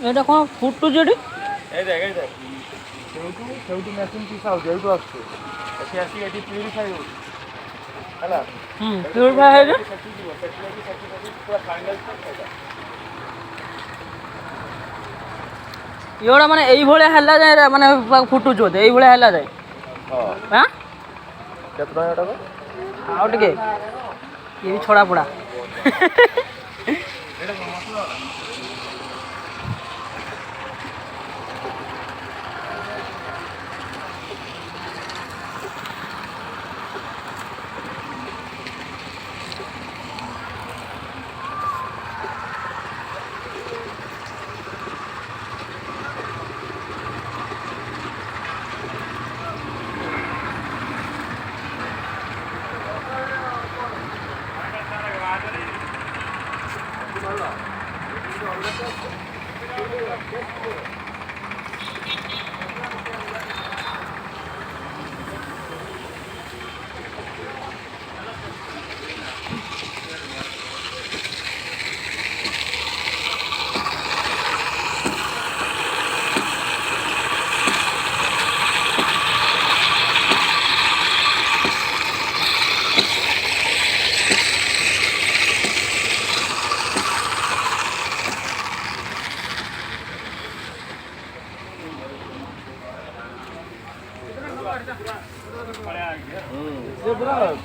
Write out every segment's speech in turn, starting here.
এটা কোন ফুটু যেটি এই দেখ ସେଇଠୁ ମେସିନ୍ ପିସା ହେଉଛି ଏଇଠୁ ଆସୁଛି ଏଠି ଆସିକି ଏଠି ପ୍ୟୁରିଫାଇ ହେଉଛି ହେଲା ପ୍ୟୁରିଫାଇ ହେଇକି ସେଠି ଯିବ ସେଠି ପୁରା ଫାଇନାଲ୍ ସେଇଟା ଏଗୁଡ଼ା ମାନେ ଏଇଭଳିଆ ହେଲା ଯାଏ ମାନେ ଫୁଟୁଛୁ ବୋଧେ ଏଇଭଳିଆ ହେଲା ଯାଏ ହଁ ଆଁ କେତେ ଟଙ୍କା ଏଟାକୁ ଆଉ ଟିକେ ଇଏ ବି ଛଡ଼ା ପଡ଼ା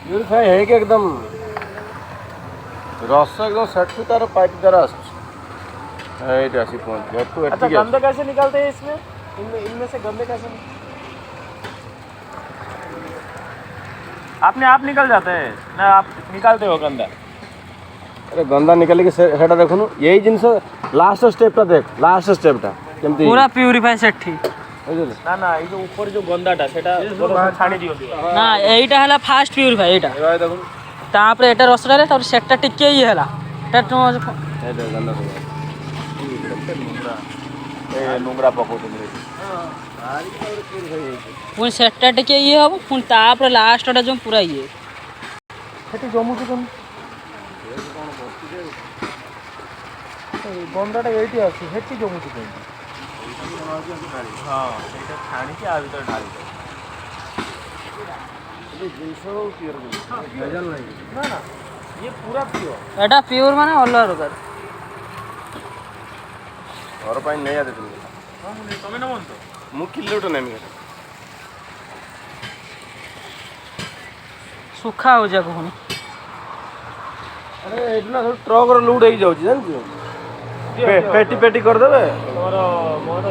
प्यूरिफाई है कि एकदम रस एकदम सेट तार पाइप द्वारा पहुंच अच्छा गंदे कैसे निकालते हैं इसमें इनमें से गंदे कैसे अपने आप निकल जाते हैं ना आप निकालते हो गंदा अरे गंदा निकल के सेटा देखुनु यही जिनस लास्ट स्टेपटा देख लास्ट स्टेपटा केमती पूरा प्यूरिफाई सेठी बुझिले ना ना ये जो ऊपर जो गंदाटा सेटा छाड़ी दियो ନା ଏଇଟା ହେଲା ଫାଷ୍ଟ ପ୍ୟୁରିଫାଇ ଏଇଟା भाई देखुनु ତାପରେ ଏଟା ରସଟା ହେଲା ତାପରେ ସେଟା ଟିକେ ଇଏ ହେଲା ଏଟା ए दे गंदा सब ए नुंगरा पकोते ପୁଣି ସେଟା ଟିକେ ଇଏ ହବ ପୁଣି ତାପରେ ଲାଷ୍ଟଟା ଯେଉଁ ପୁରା ଇଏ ସେଠି ଜମୁଛି କଣ ଗନ୍ଦାଟା ଏଇଠି ଅଛି ସେଠି ଜମୁଛି କେମିତି ହଁ ସେଇଟା ଛାଣିକି ଆ ଭିତରେ ଢାଳି ନା ନା ଇଏ ପୁରା ପିଓର ଏଟା ପିଓର ମାନେ ଅଲଗା ପ୍ରକାର घर पर नहीं आते तुम ହଁ ମୁଁ ତମେ ନେବ ତ मु किलोटा नहीं ଶୁଖା ହେଉଛି ଆକୁ ପୁଣି अरे एठना सब ट्रक रो लूट हो जाउची जानछु पेटी पेटी कर देबे ତମର ମୋର